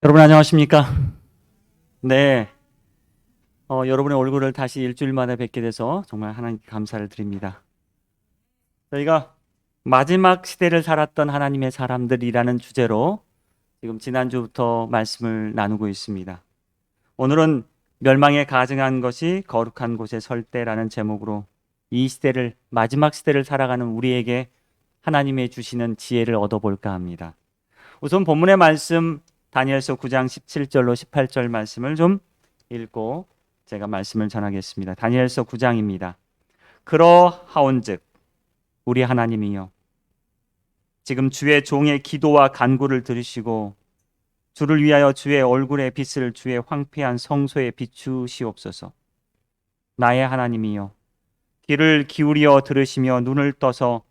여러분 안녕하십니까? 네, 여러분의 얼굴을 다시 일주일 만에 뵙게 돼서 정말 하나님께 감사를 드립니다. 저희가 마지막 시대를 살았던 하나님의 사람들이라는 주제로 지금 지난주부터 말씀을 나누고 있습니다. 오늘은 멸망에 가증한 것이 거룩한 곳에 설 때라는 제목으로 이 시대를, 마지막 시대를 살아가는 우리에게 하나님의 주시는 지혜를 얻어볼까 합니다. 우선 본문의 말씀 다니엘서 9장 17절로 18절 말씀을 좀 읽고 제가 말씀을 전하겠습니다. 다니엘서 9장입니다. 그러하온즉 우리 하나님이여 지금 주의 종의 기도와 간구를 들으시고 주를 위하여 주의 얼굴의 빛을 주의 황폐한 성소에 비추시옵소서. 나의 하나님이여 귀를 기울여 들으시며 눈을 떠서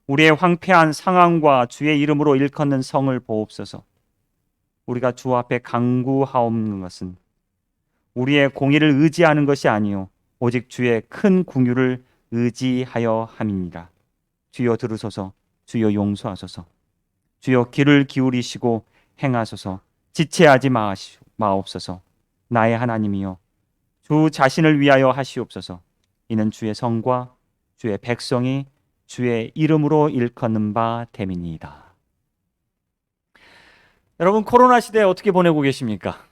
우리의 황폐한 상황과 주의 이름으로 일컫는 성을 보옵소서. 우리가 주 앞에 간구하옵는 것은 우리의 공의를 의지하는 것이 아니요 오직 주의 큰 긍휼을 의지하여 함이니라. 주여 들으소서. 주여 용서하소서. 주여 귀를 기울이시고 행하소서. 지체하지 마옵소서. 나의 하나님이여 주 자신을 위하여 하시옵소서. 이는 주의 성과 주의 백성이 주의 이름으로 일컫는 바 됨이니이다. 여러분 코로나 시대 어떻게 보내고 계십니까?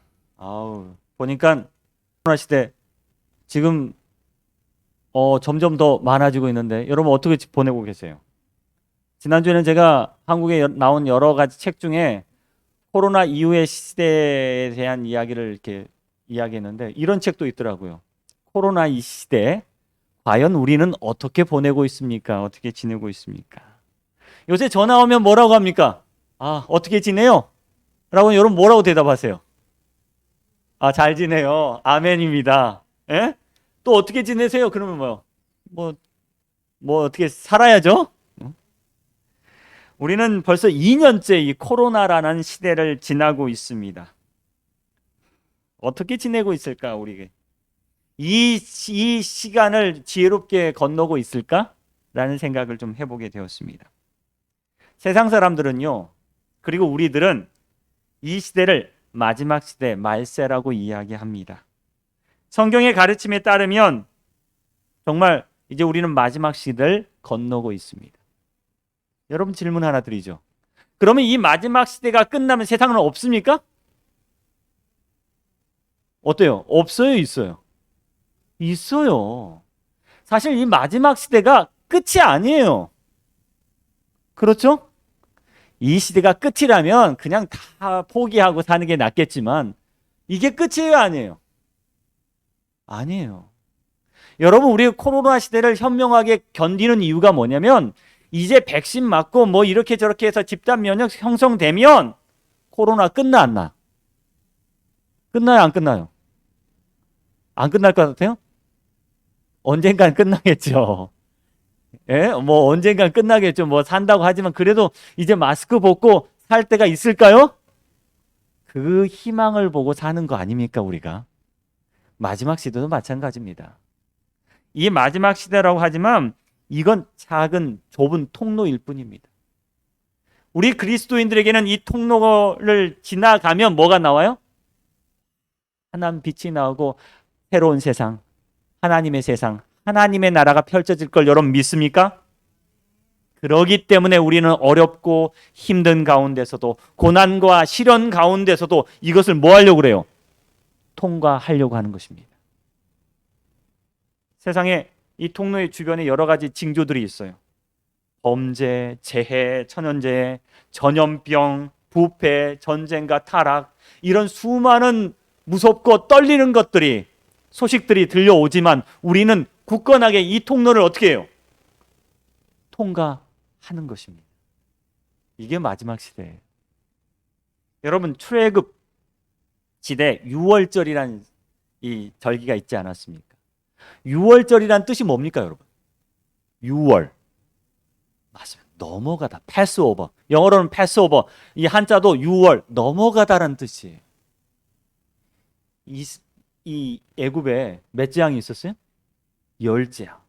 보니까 코로나 시대 지금 점점 더 많아지고 있는데 여러분 어떻게 보내고 계세요? 지난주에는 제가 한국에 나온 여러 가지 책 중에 코로나 이후의 시대에 대한 이야기를 이렇게 이야기했는데 이런 책도 있더라고요. 코로나 이 시대 과연 우리는 어떻게 보내고 있습니까? 어떻게 지내고 있습니까? 요새 전화 오면 뭐라고 합니까? 어떻게 지내요? 라고 여러분 뭐라고 대답하세요? 잘 지내요. 아멘입니다. 예? 또 어떻게 지내세요? 그러면 어떻게 살아야죠? 우리는 벌써 2년째 이 코로나라는 시대를 지나고 있습니다. 어떻게 지내고 있을까, 우리? 이 시간을 지혜롭게 건너고 있을까? 라는 생각을 좀 해보게 되었습니다. 세상 사람들은요, 그리고 우리들은 이 시대를 마지막 시대, 말세라고 이야기합니다. 성경의 가르침에 따르면 정말 이제 우리는 마지막 시대를 건너고 있습니다. 여러분 질문 하나 드리죠. 그러면 이 마지막 시대가 끝나면 세상은 없습니까? 어때요? 없어요? 있어요? 있어요. 사실 이 마지막 시대가 끝이 아니에요. 그렇죠? 이 시대가 끝이라면 그냥 다 포기하고 사는 게 낫겠지만 이게 끝이에요, 아니에요? 아니에요. 여러분, 우리 코로나 시대를 현명하게 견디는 이유가 뭐냐면 이제 백신 맞고 뭐 이렇게 저렇게 해서 집단 면역 형성되면 코로나 끝나 안 나? 끝나요, 안 끝나요? 안 끝날 것 같아요? 언젠간 끝나겠죠. 예? 뭐 언젠간 끝나겠죠. 뭐 산다고 하지만 그래도 이제 마스크 벗고 살 때가 있을까요? 그 희망을 보고 사는 거 아닙니까, 우리가? 마지막 시대도 마찬가지입니다. 이 마지막 시대라고 하지만 이건 작은 좁은 통로일 뿐입니다. 우리 그리스도인들에게는 이 통로를 지나가면 뭐가 나와요? 하나님 빛이 나오고 새로운 세상, 하나님의 세상, 하나님의 나라가 펼쳐질 걸 여러분 믿습니까? 그러기 때문에 우리는 어렵고 힘든 가운데서도 고난과 시련 가운데서도 이것을 뭐 하려고 그래요? 통과하려고 하는 것입니다. 세상에 이 통로의 주변에 여러 가지 징조들이 있어요. 범죄, 재해, 천연재해, 전염병, 부패, 전쟁과 타락, 이런 수많은 무섭고 떨리는 것들이 소식들이 들려오지만 우리는 굳건하게 이 통로를 어떻게 해요? 통과하는 것입니다. 이게 마지막 시대예요. 여러분 출애굽 시대 유월절이라는 이 절기가 있지 않았습니까? 유월절이란 뜻이 뭡니까, 여러분? 유월. 맞습니다. 넘어가다. 패스오버. 영어로는 패스오버. 이 한자도 유월, 넘어가다라는 뜻이에요. 이 애굽에 몇 재앙이 있었어요? 10재앙.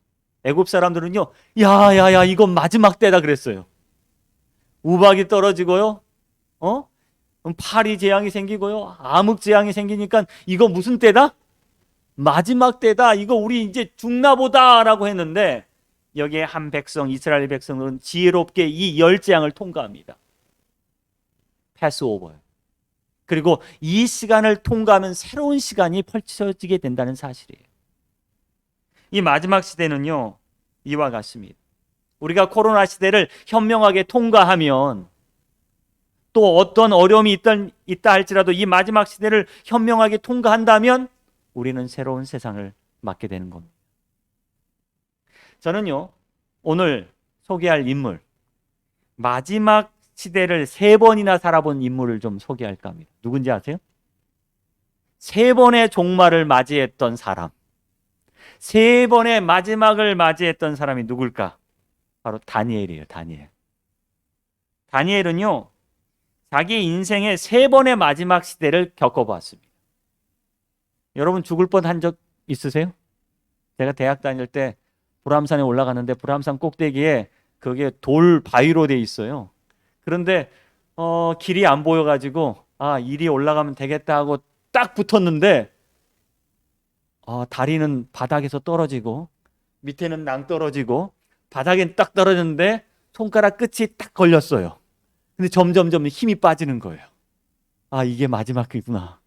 애굽 사람들은요, 야야야, 이건 마지막 때다 그랬어요. 우박이 떨어지고요, 파리 재앙이 생기고요. 암흑 재앙이 생기니까 이거 무슨 때다? 마지막 때다. 이거 우리 이제 죽나 보다라고 했는데 여기에 한 백성, 이스라엘 백성은 지혜롭게 이 열 재앙을 통과합니다. 패스오버요. 그리고 이 시간을 통과하면 새로운 시간이 펼쳐지게 된다는 사실이에요. 이 마지막 시대는요, 이와 같습니다. 우리가 코로나 시대를 현명하게 통과하면 또 어떤 어려움이 있다 할지라도 이 마지막 시대를 현명하게 통과한다면 우리는 새로운 세상을 맞게 되는 겁니다. 저는요, 오늘 소개할 인물, 마지막 시대를 3번이나 살아본 인물을 좀 소개할까 합니다. 누군지 아세요? 3번의 종말을 맞이했던 사람, 3번의 마지막을 맞이했던 사람이 누굴까? 바로 다니엘이에요. 다니엘은요, 자기 인생의 3번의 마지막 시대를 겪어봤습니다. 여러분 죽을 뻔한 적 있으세요? 제가 대학 다닐 때 불암산에 올라가는데 불암산 꼭대기에 그게 돌 바위로 돼 있어요. 그런데 길이 안 보여가지고 이리 올라가면 되겠다 하고 딱 붙었는데 다리는 바닥에서 떨어지고 밑에는 낭떨어지고 바닥엔 딱 떨어졌는데 손가락 끝이 딱 걸렸어요. 근데 점점 힘이 빠지는 거예요. 이게 마지막이구나.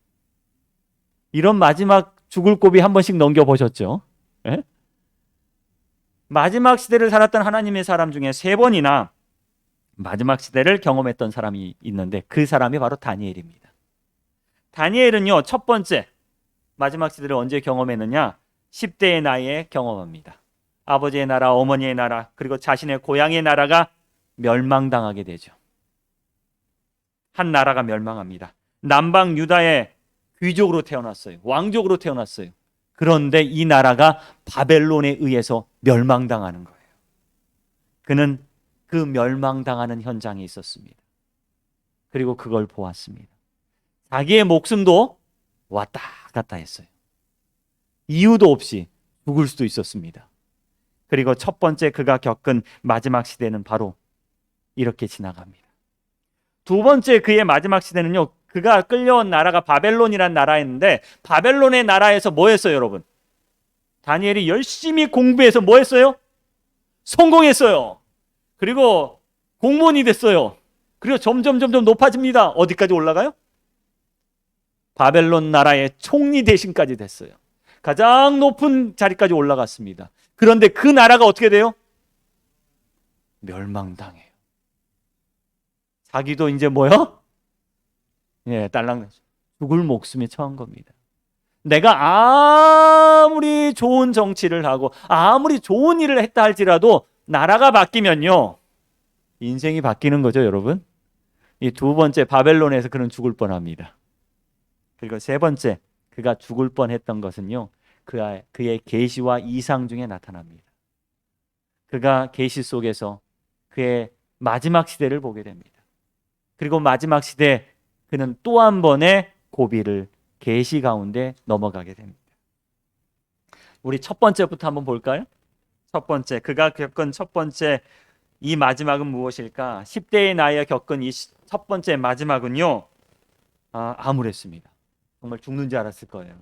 이런 마지막 죽을 고비 한 번씩 넘겨보셨죠? 예? 마지막 시대를 살았던 하나님의 사람 중에 3번이나 마지막 시대를 경험했던 사람이 있는데 그 사람이 바로 다니엘입니다. 다니엘은요, 첫 번째 마지막 시대를 언제 경험했느냐? 10대의 나이에 경험합니다. 아버지의 나라, 어머니의 나라, 그리고 자신의 고향의 나라가 멸망당하게 되죠. 한 나라가 멸망합니다. 남방 유다의 귀족으로 태어났어요. 왕족으로 태어났어요. 그런데 이 나라가 바벨론에 의해서 멸망당하는 거예요. 그는 그 멸망당하는 현장에 있었습니다. 그리고 그걸 보았습니다. 자기의 목숨도 왔다 갔다 했어요. 이유도 없이 죽을 수도 있었습니다. 그리고 첫 번째 그가 겪은 마지막 시대는 바로 이렇게 지나갑니다. 두 번째 그의 마지막 시대는요, 그가 끌려온 나라가 바벨론이라는 나라였는데 바벨론의 나라에서 뭐 했어요, 여러분? 다니엘이 열심히 공부해서 뭐 했어요? 성공했어요. 그리고 공무원이 됐어요. 그리고 점점 높아집니다. 어디까지 올라가요? 바벨론 나라의 총리 대신까지 됐어요. 가장 높은 자리까지 올라갔습니다. 그런데 그 나라가 어떻게 돼요? 멸망당해요. 자기도 이제 뭐요? 딸랑 죽을 목숨에 처한 겁니다. 내가 아무리 좋은 정치를 하고 아무리 좋은 일을 했다 할지라도 나라가 바뀌면요, 인생이 바뀌는 거죠, 여러분. 이 두 번째 바벨론에서 그는 죽을 뻔합니다. 그리고 세 번째 그가 죽을 뻔했던 것은요, 그의 계시와 이상 중에 나타납니다. 그가 계시 속에서 그의 마지막 시대를 보게 됩니다. 그리고 마지막 시대 그는 또 한 번의 고비를 계시 가운데 넘어가게 됩니다. 우리 첫 번째부터 한번 볼까요? 첫 번째, 그가 겪은 첫 번째 이 마지막은 무엇일까? 10대의 나이에 겪은 이 첫 번째 마지막은요, 암울했습니다. 정말 죽는 줄 알았을 거예요.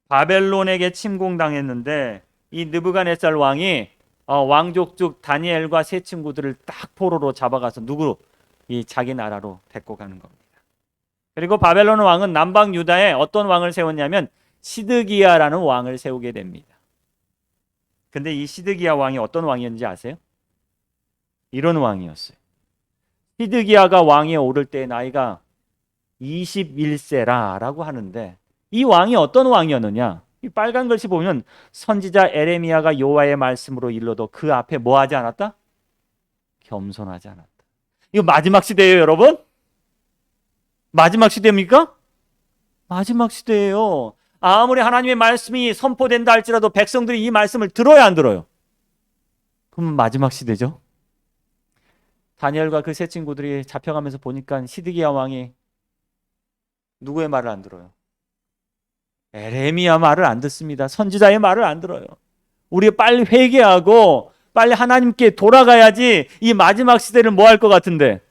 바벨론에게 침공당했는데 이 느부갓네살 왕이 왕족 중 다니엘과 세 친구들을 딱 포로로 잡아가서 이 자기 나라로 데리고 가는 겁니다. 그리고 바벨론 왕은 남방 유다에 어떤 왕을 세웠냐면 시드기야라는 왕을 세우게 됩니다. 근데 이 시드기야 왕이 어떤 왕이었는지 아세요? 이런 왕이었어요. 시드기야가 왕위에 오를 때 나이가 21세라고 하는데 이 왕이 어떤 왕이었느냐? 이 빨간 글씨 보면 선지자 에레미야가 여호와의 말씀으로 일러도 그 앞에 뭐 하지 않았다? 겸손하지 않았다. 이거 마지막 시대예요, 여러분? 마지막 시대입니까? 마지막 시대예요. 아무리 하나님의 말씀이 선포된다 할지라도 백성들이 이 말씀을 들어야 안 들어요? 그럼 마지막 시대죠. 다니엘과 그 세 친구들이 잡혀가면서 보니까 시드기야 왕이 누구의 말을 안 들어요? 에레미야 말을 안 듣습니다. 선지자의 말을 안 들어요. 우리 빨리 회개하고 빨리 하나님께 돌아가야지 이 마지막 시대를 뭐 할 것 같은데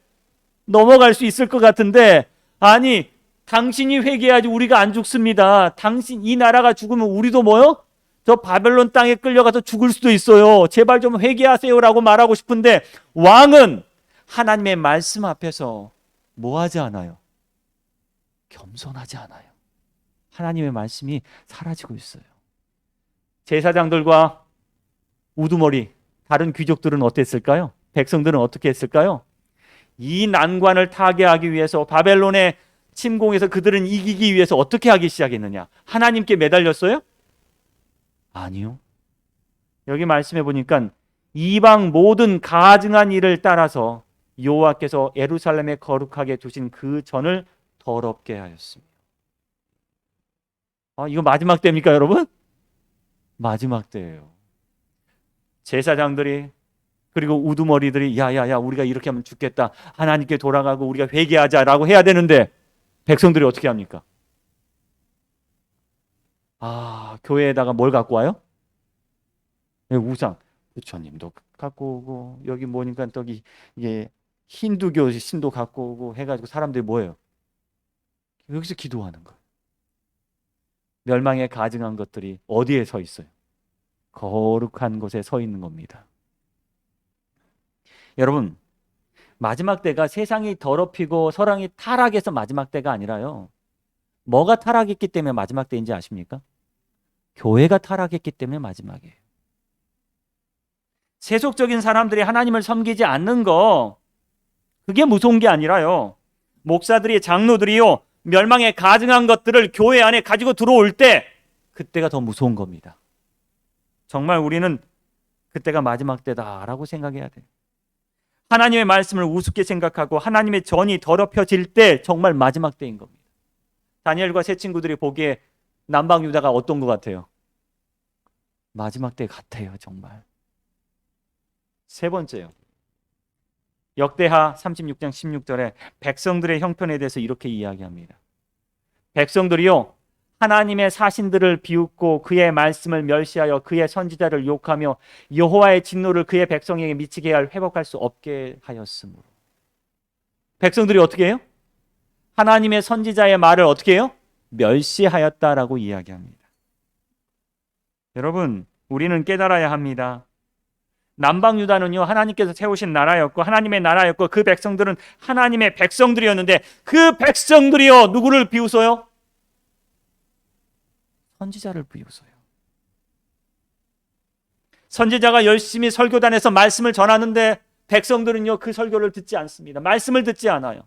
넘어갈 수 있을 것 같은데, 아니, 당신이 회개해야지 우리가 안 죽습니다. 이 나라가 죽으면 우리도 뭐요? 저 바벨론 땅에 끌려가서 죽을 수도 있어요. 제발 좀 회개하세요라고 말하고 싶은데, 왕은 하나님의 말씀 앞에서 뭐 하지 않아요? 겸손하지 않아요. 하나님의 말씀이 사라지고 있어요. 제사장들과 우두머리, 다른 귀족들은 어땠을까요? 백성들은 어떻게 했을까요? 이 난관을 타개하기 위해서, 바벨론의 침공에서 그들은 이기기 위해서 어떻게 하기 시작했느냐? 하나님께 매달렸어요? 아니요. 여기 말씀해 보니까 이방 모든 가증한 일을 따라서 여호와께서 예루살렘에 거룩하게 두신 그 전을 더럽게 하였습니다. 이거 마지막 때입니까, 여러분? 마지막 때예요. 제사장들이, 그리고 우두머리들이 야야야 우리가 이렇게 하면 죽겠다, 하나님께 돌아가고 우리가 회개하자라고 해야 되는데 백성들이 어떻게 합니까? 교회에다가 뭘 갖고 와요? 우상. 부처님도 갖고 오고, 여기 뭐니까 저기 이게 힌두교 신도 갖고 오고 해가지고 사람들이 뭐예요? 여기서 기도하는 거예요. 멸망에 가증한 것들이 어디에 서 있어요? 거룩한 곳에 서 있는 겁니다. 여러분, 마지막 때가 세상이 더럽히고 서랑이 타락해서 마지막 때가 아니라요, 뭐가 타락했기 때문에 마지막 때인지 아십니까? 교회가 타락했기 때문에 마지막이에요. 세속적인 사람들이 하나님을 섬기지 않는 거, 그게 무서운 게 아니라요, 목사들이, 장로들이요, 멸망에 가증한 것들을 교회 안에 가지고 들어올 때, 그때가 더 무서운 겁니다. 정말 우리는 그때가 마지막 때다라고 생각해야 돼요. 하나님의 말씀을 우습게 생각하고 하나님의 전이 더럽혀질 때 정말 마지막 때인 겁니다. 다니엘과 세 친구들이 보기에 남방 유다가 어떤 것 같아요? 마지막 때 같아요, 정말. 세 번째요. 역대하 36장 16절에 백성들의 형편에 대해서 이렇게 이야기합니다. 백성들이요, 하나님의 사신들을 비웃고 그의 말씀을 멸시하여 그의 선지자를 욕하며 여호와의 진노를 그의 백성에게 미치게 할 회복할 수 없게 하였으므로. 백성들이 어떻게 해요? 하나님의 선지자의 말을 어떻게 해요? 멸시하였다라고 이야기합니다. 여러분, 우리는 깨달아야 합니다. 남방 유다는요, 하나님께서 세우신 나라였고 하나님의 나라였고, 그 백성들은 하나님의 백성들이었는데, 그 백성들이요, 누구를 비웃어요? 선지자를 비웃어요. 선지자가 열심히 설교단에서 말씀을 전하는데 백성들은요, 그 설교를 듣지 않습니다. 말씀을 듣지 않아요.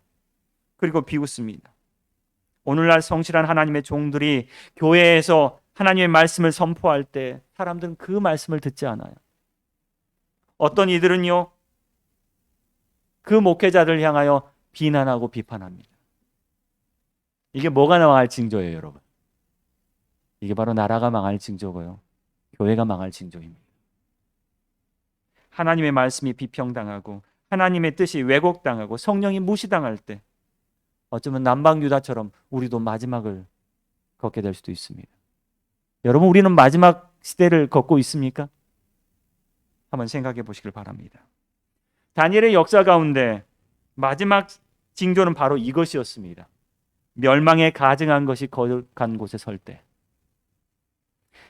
그리고 비웃습니다. 오늘날 성실한 하나님의 종들이 교회에서 하나님의 말씀을 선포할 때 사람들은 그 말씀을 듣지 않아요. 어떤 이들은요, 그 목회자를 향하여 비난하고 비판합니다. 이게 뭐가 망할 징조예요, 여러분? 이게 바로 나라가 망할 징조고요, 교회가 망할 징조입니다. 하나님의 말씀이 비평당하고 하나님의 뜻이 왜곡당하고 성령이 무시당할 때 어쩌면 남방 유다처럼 우리도 마지막을 걷게 될 수도 있습니다. 여러분, 우리는 마지막 시대를 걷고 있습니까? 한번 생각해 보시길 바랍니다. 다니엘의 역사 가운데 마지막 징조는 바로 이것이었습니다. 멸망에 가증한 것이 거룩한 곳에 설 때.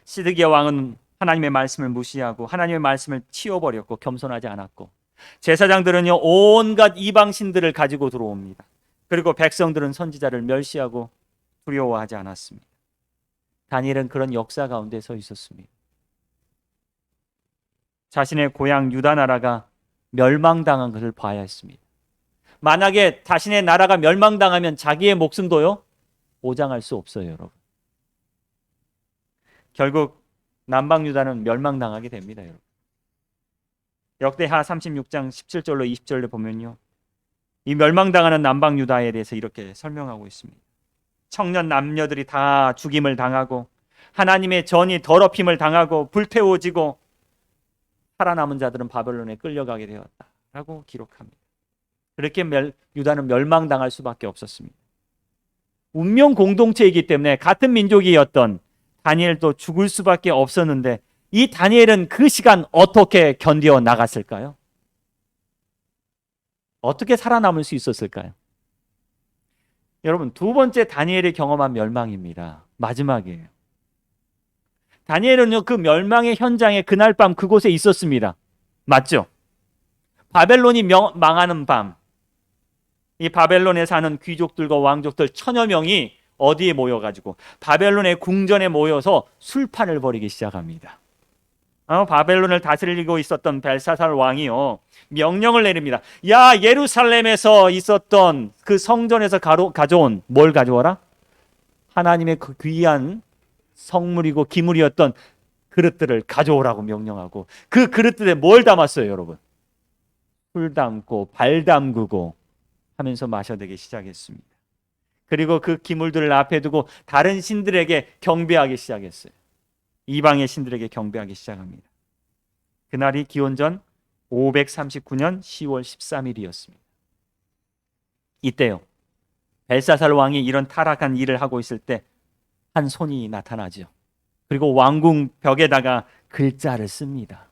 시드기야 왕은 하나님의 말씀을 무시하고 하나님의 말씀을 치워버렸고 겸손하지 않았고, 제사장들은요, 온갖 이방신들을 가지고 들어옵니다. 그리고 백성들은 선지자를 멸시하고 두려워하지 않았습니다. 다니엘은 그런 역사 가운데 서 있었습니다. 자신의 고향 유다 나라가 멸망당한 것을 봐야 했습니다. 만약에 자신의 나라가 멸망당하면 자기의 목숨도요, 보장할 수 없어요, 여러분. 결국 남방 유다는 멸망당하게 됩니다, 여러분. 역대하 36장 17절로 20절을 보면요, 이 멸망당하는 남방 유다에 대해서 이렇게 설명하고 있습니다. 청년 남녀들이 다 죽임을 당하고 하나님의 전이 더럽힘을 당하고 불태워지고 살아남은 자들은 바벨론에 끌려가게 되었다라고 기록합니다. 그렇게 유다는 멸망당할 수밖에 없었습니다. 운명 공동체이기 때문에 같은 민족이었던 다니엘도 죽을 수밖에 없었는데, 이 다니엘은 그 시간 어떻게 견디어 나갔을까요? 어떻게 살아남을 수 있었을까요? 여러분, 두 번째 다니엘이 경험한 멸망입니다. 마지막이에요. 다니엘은요, 그 멸망의 현장에 그날 밤 그곳에 있었습니다. 맞죠? 바벨론이 망하는 밤, 이 바벨론에 사는 귀족들과 왕족들 천여 명이 어디에 모여가지고 바벨론의 궁전에 모여서 술판을 벌이기 시작합니다. 바벨론을 다스리고 있었던 벨사살 왕이요, 명령을 내립니다. 야, 예루살렘에서 있었던 그 성전에서 가져온 뭘 가져와라? 하나님의 그 귀한 성물이고 기물이었던 그릇들을 가져오라고 명령하고, 그 그릇들에 뭘 담았어요, 여러분? 술 담고 발 담그고 하면서 마셔대기 시작했습니다. 그리고 그 기물들을 앞에 두고 다른 신들에게 경배하기 시작했어요. 이방의 신들에게 경배하기 시작합니다. 그날이 기원전 539년 10월 13일이었습니다. 이때요, 벨사살 왕이 이런 타락한 일을 하고 있을 때 한 손이 나타나죠. 그리고 왕궁 벽에다가 글자를 씁니다.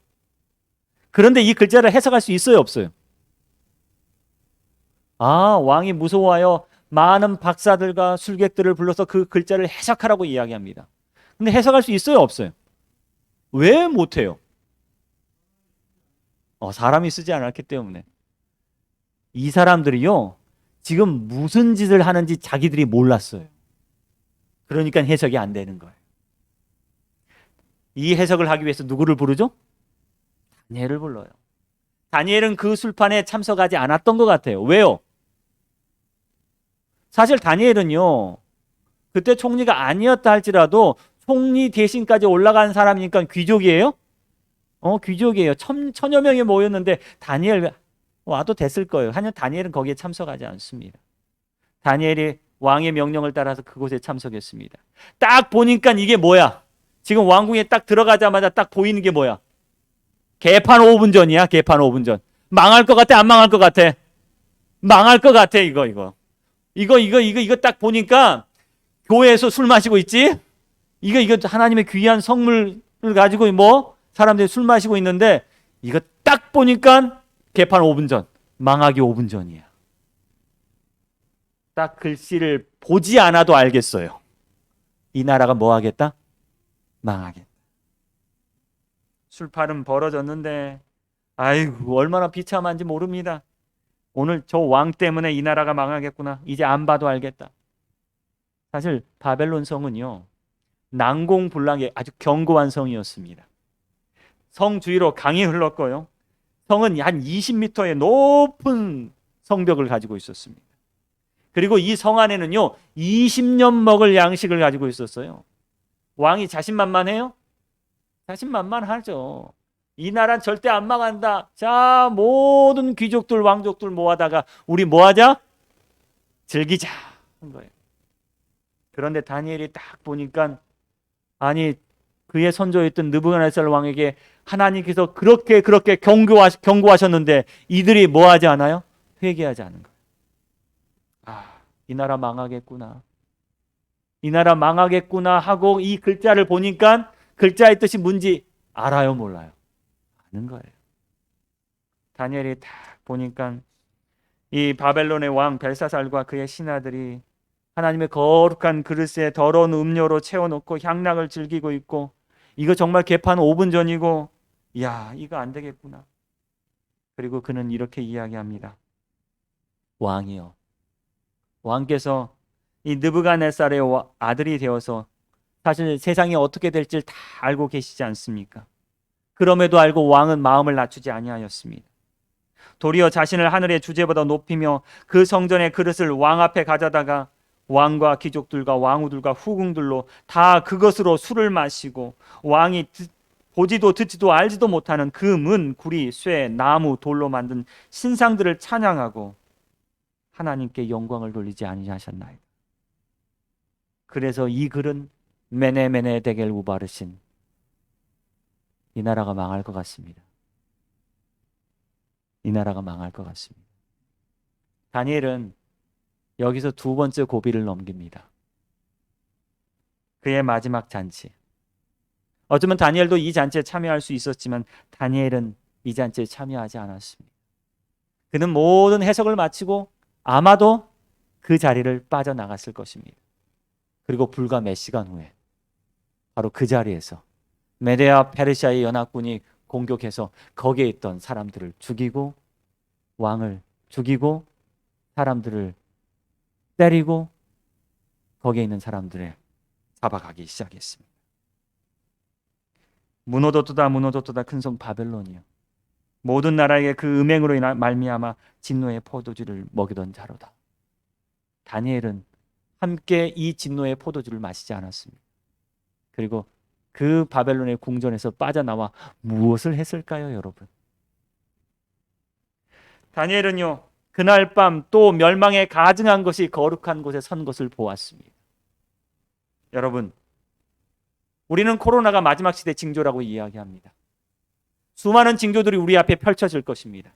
그런데 이 글자를 해석할 수 있어요, 없어요? 왕이 무서워하여 많은 박사들과 술객들을 불러서 그 글자를 해석하라고 이야기합니다. 근데 해석할 수 있어요, 없어요? 왜 못해요? 사람이 쓰지 않았기 때문에. 이 사람들이요, 지금 무슨 짓을 하는지 자기들이 몰랐어요. 그러니까 해석이 안 되는 거예요. 이 해석을 하기 위해서 누구를 부르죠? 다니엘을 불러요. 다니엘은 그 술판에 참석하지 않았던 것 같아요. 왜요? 사실 다니엘은요, 그때 총리가 아니었다 할지라도 총리 대신까지 올라간 사람이니까 귀족이에요? 귀족이에요. 천여 명이 모였는데 다니엘 와도 됐을 거예요. 하지만 다니엘은 거기에 참석하지 않습니다. 다니엘이 왕의 명령을 따라서 그곳에 참석했습니다. 딱 보니까 이게 뭐야? 지금 왕궁에 딱 들어가자마자 딱 보이는 게 뭐야? 개판 5분 전이야. 개판 5분 전. 망할 것 같아? 안 망할 것 같아? 망할 것 같아. 이거 딱 보니까 교회에서 술 마시고 있지? 이거 하나님의 귀한 성물을 가지고 사람들이 술 마시고 있는데, 이거 딱 보니까 개판 5분 전, 망하기 5분 전이야. 딱 글씨를 보지 않아도 알겠어요. 이 나라가 뭐 하겠다? 망하겠다. 술판은 벌어졌는데, 아이고, 얼마나 비참한지 모릅니다. 오늘 저 왕 때문에 이 나라가 망하겠구나. 이제 안 봐도 알겠다. 사실 바벨론 성은요, 난공불락의 아주 견고한 성이었습니다. 성 주위로 강이 흘렀고요, 성은 한 20m의 높은 성벽을 가지고 있었습니다. 그리고 이 성 안에는요, 20년 먹을 양식을 가지고 있었어요. 왕이 자신만만해요? 자신만만하죠. 이 나라는 절대 안 망한다. 자, 모든 귀족들, 왕족들 모아다가 우리 뭐하자? 즐기자 한 거예요. 그런데 다니엘이 딱 보니까, 아니, 그의 선조였던 느부갓네살 왕에게 하나님께서 그렇게 경고하셨는데 이들이 뭐하지 않아요? 회개하지 않은 거예요. 이 나라 망하겠구나. 이 나라 망하겠구나 하고 이 글자를 보니까 글자의 뜻이 뭔지 알아요, 몰라요? 아는 거예요. 다니엘이 딱 보니까 이 바벨론의 왕 벨사살과 그의 신하들이 하나님의 거룩한 그릇에 더러운 음료로 채워놓고 향락을 즐기고 있고, 이거 정말 개판 5분 전이고, 이거 안 되겠구나. 그리고 그는 이렇게 이야기합니다. 왕이요, 왕께서 이 느부갓네살의 아들이 되어서 사실 세상이 어떻게 될지 다 알고 계시지 않습니까? 그럼에도 알고 왕은 마음을 낮추지 아니하였습니다. 도리어 자신을 하늘의 주제보다 높이며 그 성전의 그릇을 왕 앞에 가져다가 왕과 귀족들과 왕후들과 후궁들로 다 그것으로 술을 마시고, 왕이 보지도 듣지도 알지도 못하는 그 문, 구리, 쇠, 나무, 돌로 만든 신상들을 찬양하고 하나님께 영광을 돌리지 아니하셨나이다. 그래서 이 글은 메네메네 데겔 우바르신, 이 나라가 망할 것 같습니다. 이 나라가 망할 것 같습니다. 다니엘은 여기서 두 번째 고비를 넘깁니다. 그의 마지막 잔치. 어쩌면 다니엘도 이 잔치에 참여할 수 있었지만 다니엘은 이 잔치에 참여하지 않았습니다. 그는 모든 해석을 마치고 아마도 그 자리를 빠져나갔을 것입니다. 그리고 불과 몇 시간 후에 바로 그 자리에서 메데아 페르시아의 연합군이 공격해서 거기에 있던 사람들을 죽이고 왕을 죽이고 사람들을 때리고 거기에 있는 사람들을 잡아가기 시작했습니다. 무너졌도다 큰 성 바벨론이요, 모든 나라에게 그 음행으로 인한 말미암아 진노의 포도주를 먹이던 자로다. 다니엘은 함께 이 진노의 포도주를 마시지 않았습니다. 그리고 그 바벨론의 궁전에서 빠져나와 무엇을 했을까요, 여러분? 다니엘은요, 그날 밤 또 멸망에 가증한 것이 거룩한 곳에 선 것을 보았습니다. 여러분, 우리는 코로나가 마지막 시대 징조라고 이야기합니다. 수많은 징조들이 우리 앞에 펼쳐질 것입니다.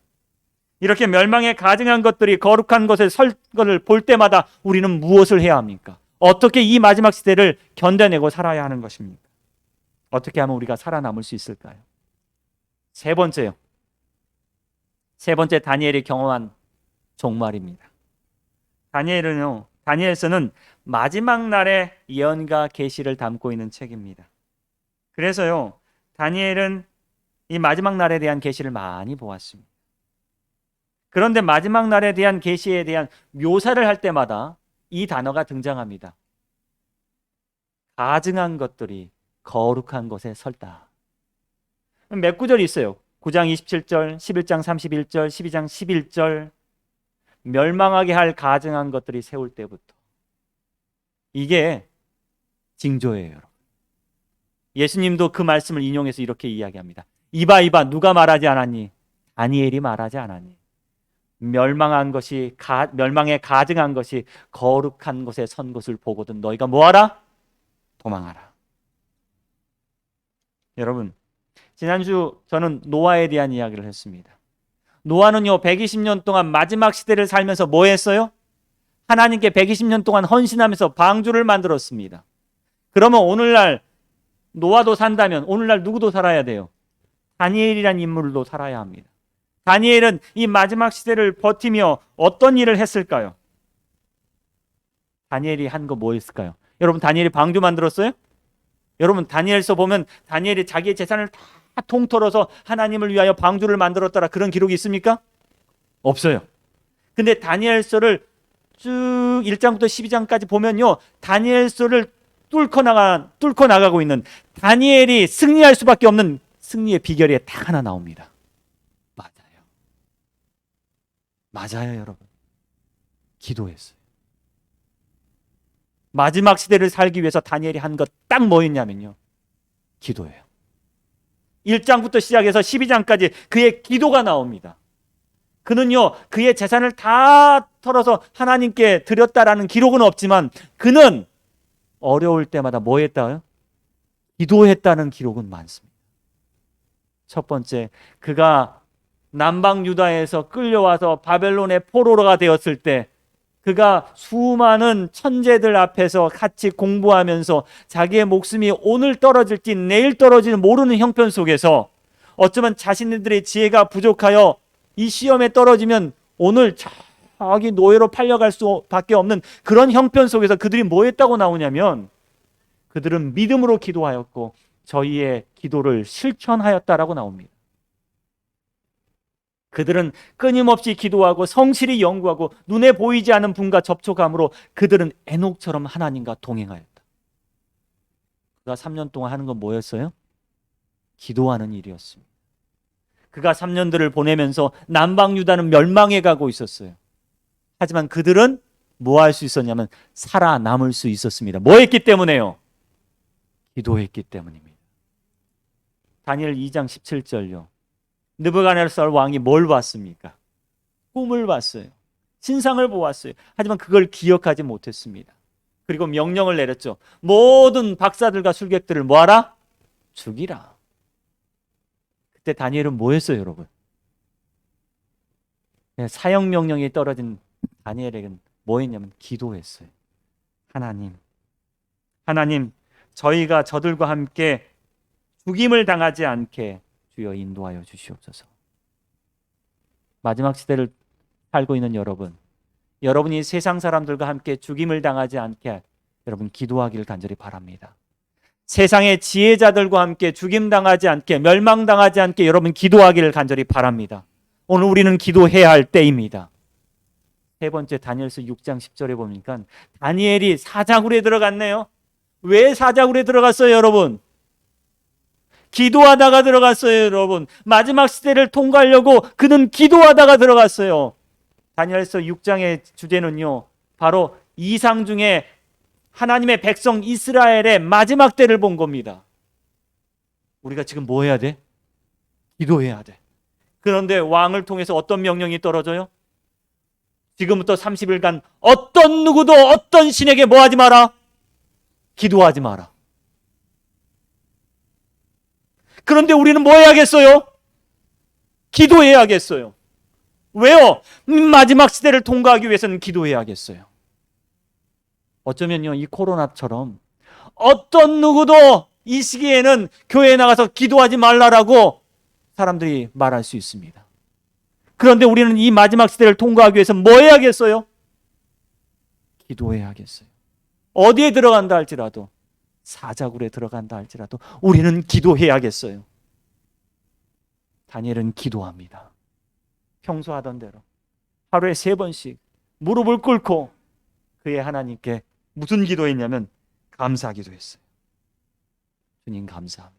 이렇게 멸망에 가증한 것들이 거룩한 곳에 설 것을 볼 때마다 우리는 무엇을 해야 합니까? 어떻게 이 마지막 시대를 견뎌내고 살아야 하는 것입니까? 어떻게 하면 우리가 살아남을 수 있을까요? 세 번째 다니엘이 경험한 종말입니다. 다니엘서는 마지막 날의 예언과 계시를 담고 있는 책입니다. 그래서요, 다니엘은 이 마지막 날에 대한 계시를 많이 보았습니다. 그런데 마지막 날에 대한 계시에 대한 묘사를 할 때마다 이 단어가 등장합니다. 가증한 것들이 거룩한 곳에 설다. 몇 구절이 있어요. 9장 27절, 11장 31절, 12장 11절. 멸망하게 할 가증한 것들이 세울 때부터. 이게 징조예요, 여러분. 예수님도 그 말씀을 인용해서 이렇게 이야기합니다. 이봐 누가 말하지 않았니? 다니엘이 말하지 않았니? 멸망에 가증한 것이 거룩한 곳에 선 것을 보거든 너희가 뭐하라? 도망하라. 여러분, 지난주 저는 노아에 대한 이야기를 했습니다. 노아는요, 120년 동안 마지막 시대를 살면서 뭐 했어요? 하나님께 120년 동안 헌신하면서 방주를 만들었습니다. 그러면 오늘날 노아도 산다면 오늘날 누구도 살아야 돼요? 다니엘이란 인물도 살아야 합니다. 다니엘은 이 마지막 시대를 버티며 어떤 일을 했을까요? 다니엘이 한 거 뭐였을까요? 여러분, 다니엘이 방주 만들었어요? 여러분, 다니엘서 보면 다니엘이 자기의 재산을 다 통틀어서 하나님을 위하여 방주를 만들었더라 그런 기록이 있습니까? 없어요. 근데 다니엘서를 쭉 1장부터 12장까지 보면요, 다니엘서를 뚫고 나가고 있는, 다니엘이 승리할 수밖에 없는 승리의 비결이 딱 하나 나옵니다. 맞아요, 여러분. 기도했어요. 마지막 시대를 살기 위해서 다니엘이 한 것 딱 뭐였냐면요, 기도예요. 1장부터 시작해서 12장까지 그의 기도가 나옵니다. 그는요, 그의 재산을 다 털어서 하나님께 드렸다라는 기록은 없지만 그는 어려울 때마다 뭐 했다요? 기도했다는 기록은 많습니다. 첫 번째, 그가 남방 유다에서 끌려와서 바벨론의 포로가 되었을 때 그가 수많은 천재들 앞에서 같이 공부하면서 자기의 목숨이 오늘 떨어질지 내일 떨어질지 모르는 형편 속에서 어쩌면 자신들의 지혜가 부족하여 이 시험에 떨어지면 오늘 저기 노예로 팔려갈 수밖에 없는 그런 형편 속에서 그들이 뭐 했다고 나오냐면 그들은 믿음으로 기도하였고 저희의 기도를 실천하였다라고 나옵니다. 그들은 끊임없이 기도하고 성실히 연구하고 눈에 보이지 않는 분과 접촉함으로 그들은 에녹처럼 하나님과 동행하였다. 그가 3년 동안 하는 건 뭐였어요? 기도하는 일이었습니다. 그가 3년들을 보내면서 남방 유다는 멸망해 가고 있었어요. 하지만 그들은 뭐 할 수 있었냐면 살아남을 수 있었습니다. 뭐 했기 때문에요? 기도했기 때문입니다. 다니엘 2장 17절요. 느부갓네살 왕이 뭘 봤습니까? 꿈을 봤어요. 신상을 보았어요. 하지만 그걸 기억하지 못했습니다. 그리고 명령을 내렸죠. 모든 박사들과 술객들을 뭐하라? 죽이라. 그때 다니엘은 뭐 했어요, 여러분? 사형 명령이 떨어진 다니엘에게는 뭐 했냐면 기도했어요. 하나님, 저희가 저들과 함께 죽임을 당하지 않게 주여 인도하여 주시옵소서. 마지막 시대를 살고 있는 여러분, 여러분이 세상 사람들과 함께 죽임을 당하지 않게 여러분 기도하기를 간절히 바랍니다. 세상의 지혜자들과 함께 죽임당하지 않게, 멸망당하지 않게 여러분 기도하기를 간절히 바랍니다. 오늘 우리는 기도해야 할 때입니다. 세 번째, 다니엘서 6장 10절에 보니까 다니엘이 사자굴에 들어갔네요. 왜 사자굴에 들어갔어요, 여러분? 기도하다가 들어갔어요, 여러분. 마지막 시대를 통과하려고 그는 기도하다가 들어갔어요. 다니엘서 6장의 주제는요, 바로 이상 중에 하나님의 백성 이스라엘의 마지막 때를 본 겁니다. 우리가 지금 뭐 해야 돼? 기도해야 돼. 그런데 왕을 통해서 어떤 명령이 떨어져요? 지금부터 30일간 어떤 누구도 어떤 신에게 뭐 하지 마라? 기도하지 마라. 그런데 우리는 뭐 해야겠어요? 기도해야겠어요. 왜요? 마지막 시대를 통과하기 위해서는 기도해야겠어요. 어쩌면요, 이 코로나처럼 어떤 누구도 이 시기에는 교회에 나가서 기도하지 말라라고 사람들이 말할 수 있습니다. 그런데 우리는 이 마지막 시대를 통과하기 위해서 뭐 해야겠어요? 기도해야겠어요. 어디에 들어간다 할지라도, 사자굴에 들어간다 할지라도 우리는 기도해야겠어요. 다니엘은 기도합니다. 평소 하던 대로 하루에 3번씩 무릎을 꿇고 그의 하나님께 무슨 기도했냐면 감사하기도 했어요. 주님 감사합니다.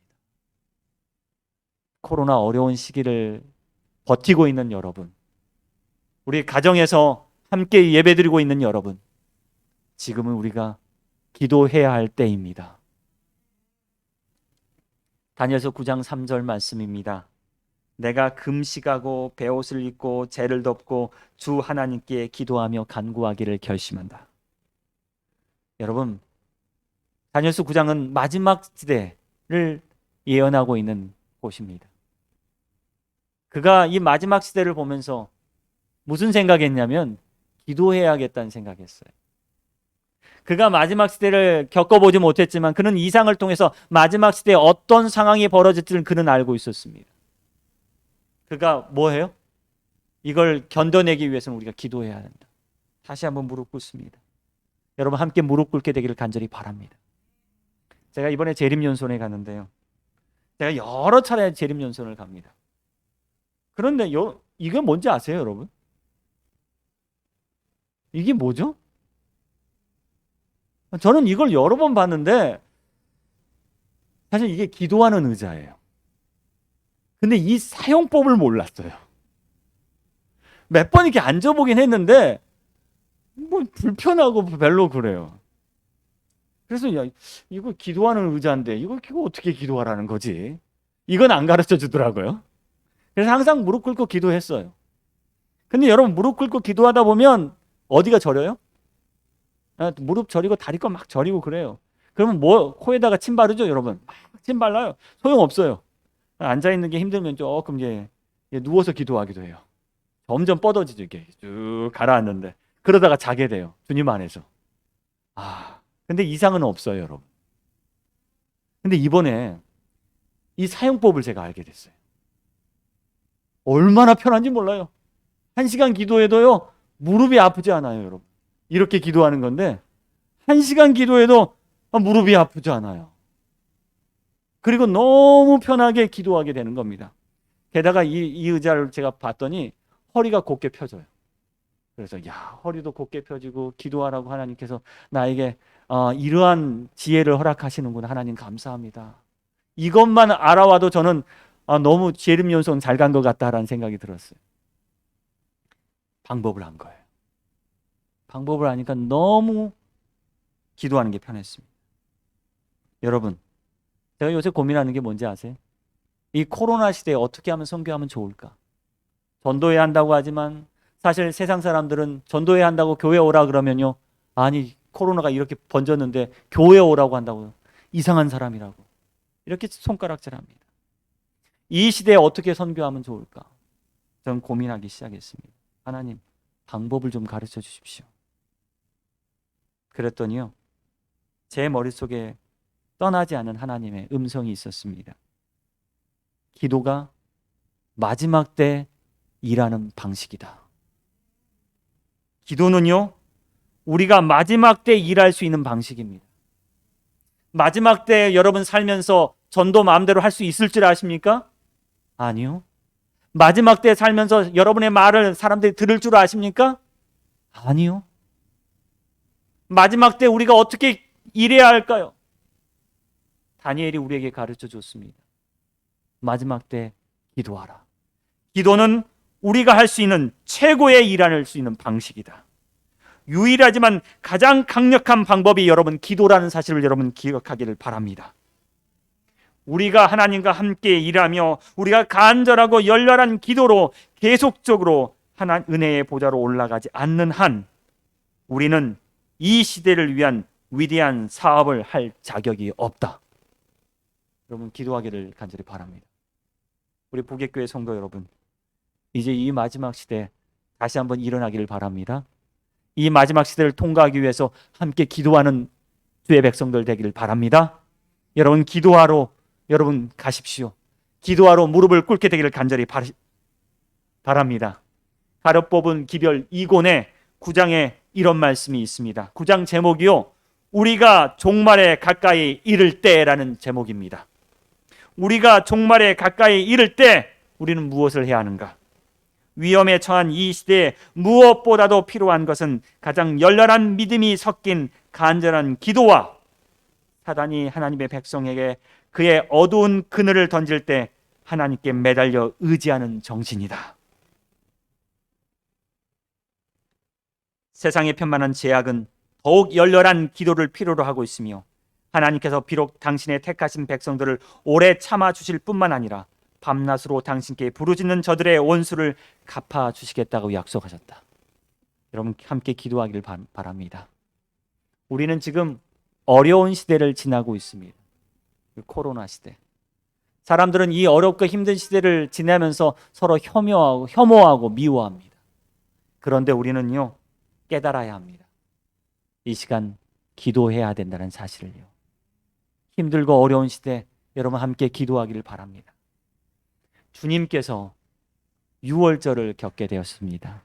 코로나 어려운 시기를 버티고 있는 여러분, 우리 가정에서 함께 예배드리고 있는 여러분, 지금은 우리가 기도해야 할 때입니다. 다니엘서 9장 3절 말씀입니다. 내가 금식하고 베옷을 입고 재를 덮고 주 하나님께 기도하며 간구하기를 결심한다. 여러분, 다니엘서 9장은 마지막 시대를 예언하고 있는 곳입니다. 그가 이 마지막 시대를 보면서 무슨 생각했냐면 기도해야겠다는 생각했어요. 그가 마지막 시대를 겪어보지 못했지만 그는 이상을 통해서 마지막 시대에 어떤 상황이 벌어질지를 그는 알고 있었습니다. 그가 뭐 해요? 이걸 견뎌내기 위해서는 우리가 기도해야 한다. 다시 한번 무릎 꿇습니다. 여러분 함께 무릎 꿇게 되기를 간절히 바랍니다. 제가 이번에 재림연수원에 갔는데요, 제가 여러 차례 재림연수원을 갑니다. 그런데 이게 뭔지 아세요, 여러분? 이게 뭐죠? 저는 이걸 여러 번 봤는데 사실 이게 기도하는 의자예요. 근데 이 사용법을 몰랐어요. 몇 번 이렇게 앉아보긴 했는데 뭐 불편하고 별로 그래요. 그래서 야, 이거 기도하는 의자인데 이거 어떻게 기도하라는 거지? 이건 안 가르쳐 주더라고요. 그래서 항상 무릎 꿇고 기도했어요. 근데 여러분 무릎 꿇고 기도하다 보면 어디가 저려요? 무릎 저리고 다리껏 막 저리고 그래요. 그러면 뭐 코에다가 침 바르죠, 여러분? 막 침 발라요. 소용없어요. 앉아 있는 게 힘들면 조금 이제 누워서 기도하기도 해요. 점점 뻗어지죠, 이게 쭉 가라앉는데 그러다가 자게 돼요, 주님 안에서. 근데 이상은 없어요, 여러분. 근데 이번에 이 사용법을 제가 알게 됐어요. 얼마나 편한지 몰라요. 1시간 기도해도요 무릎이 아프지 않아요, 여러분. 이렇게 기도하는 건데 1시간 기도해도 무릎이 아프지 않아요. 그리고 너무 편하게 기도하게 되는 겁니다. 게다가 이 의자를 제가 봤더니 허리가 곧게 펴져요. 그래서 허리도 곧게 펴지고 기도하라고 하나님께서 나에게 이러한 지혜를 허락하시는구나. 하나님 감사합니다. 이것만 알아와도 저는 너무 재림연수원 잘 간 것 같다라는 생각이 들었어요. 방법을 한 거예요. 방법을 하니까 너무 기도하는 게 편했습니다. 여러분, 제가 요새 고민하는 게 뭔지 아세요? 이 코로나 시대에 어떻게 하면 선교하면 좋을까? 전도해야 한다고 하지만 사실 세상 사람들은 전도해야 한다고 교회 오라 그러면요, 아니 코로나가 이렇게 번졌는데 교회 오라고 한다고요, 이상한 사람이라고 이렇게 손가락질합니다. 이 시대에 어떻게 선교하면 좋을까? 저는 고민하기 시작했습니다. 하나님, 방법을 좀 가르쳐 주십시오. 그랬더니요, 제 머릿속에 떠나지 않은 하나님의 음성이 있었습니다. 기도가 마지막 때 일하는 방식이다. 기도는요, 우리가 마지막 때 일할 수 있는 방식입니다. 마지막 때 여러분 살면서 전도 마음대로 할 수 있을 줄 아십니까? 아니요. 마지막 때 살면서 여러분의 말을 사람들이 들을 줄 아십니까? 아니요. 마지막 때 우리가 어떻게 일해야 할까요? 다니엘이 우리에게 가르쳐 줬습니다. 마지막 때 기도하라. 기도는 우리가 할 수 있는 최고의 일할 수 있는 방식이다. 유일하지만 가장 강력한 방법이 여러분 기도라는 사실을 여러분 기억하기를 바랍니다. 우리가 하나님과 함께 일하며 우리가 간절하고 열렬한 기도로 계속적으로 하나님 은혜의 보좌로 올라가지 않는 한 우리는 이 시대를 위한 위대한 사업을 할 자격이 없다. 여러분 기도하기를 간절히 바랍니다. 우리 보객교회 성도 여러분, 이제 이 마지막 시대 다시 한번 일어나기를 바랍니다. 이 마지막 시대를 통과하기 위해서 함께 기도하는 주의 백성들 되기를 바랍니다. 여러분 기도하러 여러분 가십시오. 기도하러 무릎을 꿇게 되기를 간절히 바랍니다. 가려 뽑은 기별 2권의 9장에 이런 말씀이 있습니다. 9장 제목이요, 우리가 종말에 가까이 이를 때라는 제목입니다. 우리가 종말에 가까이 이를 때 우리는 무엇을 해야 하는가? 위험에 처한 이 시대에 무엇보다도 필요한 것은 가장 열렬한 믿음이 섞인 간절한 기도와 사단이 하나님의 백성에게 그의 어두운 그늘을 던질 때 하나님께 매달려 의지하는 정신이다. 세상의 편만한 제약은 더욱 열렬한 기도를 필요로 하고 있으며 하나님께서 비록 당신의 택하신 백성들을 오래 참아주실 뿐만 아니라 밤낮으로 당신께 부르짖는 저들의 원수를 갚아주시겠다고 약속하셨다. 여러분 함께 기도하기를 바랍니다. 우리는 지금 어려운 시대를 지나고 있습니다. 코로나 시대. 사람들은 이 어렵고 힘든 시대를 지내면서 서로 혐오하고 미워합니다. 그런데 우리는요, 깨달아야 합니다. 이 시간 기도해야 된다는 사실을요. 힘들고 어려운 시대 여러분 함께 기도하기를 바랍니다. 주님께서 유월절을 겪게 되었습니다.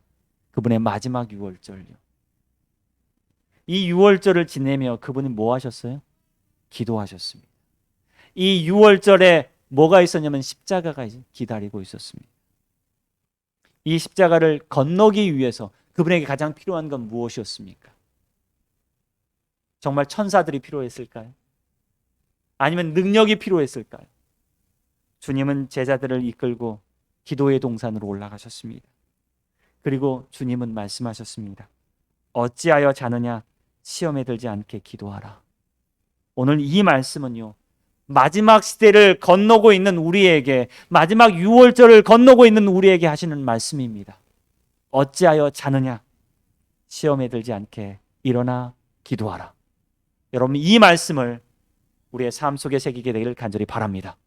그분의 마지막 유월절요. 이 유월절을 지내며 그분은 뭐 하셨어요? 기도하셨습니다. 이 유월절에 뭐가 있었냐면 십자가가 기다리고 있었습니다. 이 십자가를 건너기 위해서 그분에게 가장 필요한 건 무엇이었습니까? 정말 천사들이 필요했을까요? 아니면 능력이 필요했을까요? 주님은 제자들을 이끌고 기도의 동산으로 올라가셨습니다. 그리고 주님은 말씀하셨습니다. 어찌하여 자느냐? 시험에 들지 않게 기도하라. 오늘 이 말씀은요, 마지막 시대를 건너고 있는 우리에게, 마지막 유월절을 건너고 있는 우리에게 하시는 말씀입니다. 어찌하여 자느냐? 시험에 들지 않게 일어나 기도하라. 여러분 이 말씀을 우리의 삶 속에 새기게 되기를 간절히 바랍니다.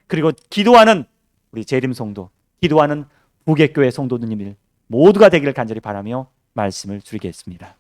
그리고 기도하는 우리 재림 성도, 기도하는 부객교회 성도님들 모두가 되기를 간절히 바라며 말씀을 드리겠습니다.